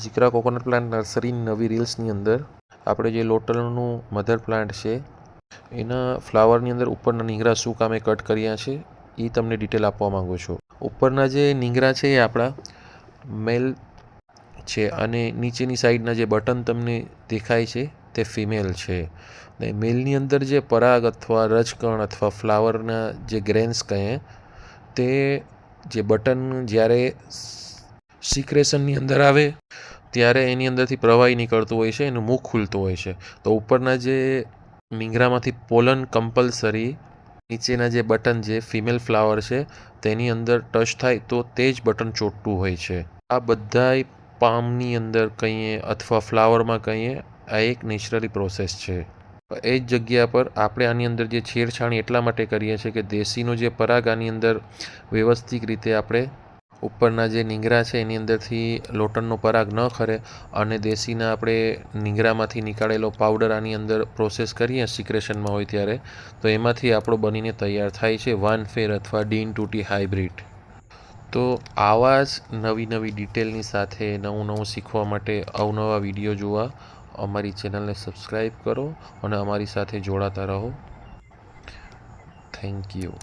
ઝીકરા coconut plant નર્સરીની નવી રીલ્સની અંદર આપણે જે લોટલનું મધર પ્લાન્ટ છે એના ફ્લાવરની અંદર ઉપરના નીંગરા શું કામે કટ કર્યા છે એ તમને ડિટેલ આપવા માંગુ છું. ઉપરના જે નીંગરા છે એ આપણા મેલ છે અને નીચેની સાઈડના જે બટન તમને દેખાય છે તે ફિમેલ છે. ને મેલની અંદર જે પરાગ અથવા રજકણ અથવા ફ્લાવરના જે ગ્રેન્સ કહીએ તે જે બટન જ્યારે સિક્રેશનની અંદર આવે ત્યારે એની અંદરથી પ્રવાહી નીકળતું હોય છે, એનું મુખ ખુલતું હોય છે. તો ઉપરના જે નીંગરામાંથી પોલન કમ્પલસરી નીચેના જે બટન જે ફિમેલ ફ્લાવર છે તેની અંદર ટચ થાય તો તે જ બટન ચોંટતું હોય છે. આ બધાય પામની અંદર કહીએ અથવા ફ્લાવરમાં કહીએ આ એક નેચરલી પ્રોસેસ છે. એ જ જગ્યા પર આપણે આની અંદર જે છેડછાણી એટલા માટે કરીએ છીએ કે દેશીનો જે પરાગ આની અંદર વ્યવસ્થિત રીતે આપણે ઉપરના જે નીંગરા છે એની અંદરથી લોટનનો પરાગ ન ખરે અને દેશીના આપણે નીંગરામાંથી નીકાળેલો પાવડર આની અંદર પ્રોસેસ કરીએ સિક્રેશનમાં હોય ત્યારે તો એમાંથી આપણો બનીને તૈયાર થાય છે વાનફેર અથવા ડીન ટૂટી હાઇબ્રિડ. તો આવા જ નવી નવી ડિટેલની સાથે નવું શીખવા માટે અવનવા વિડીયો જોવા અમારી ચેનલને સબસ્ક્રાઈબ કરો અને અમારી સાથે જોડાતા રહો. Thank you.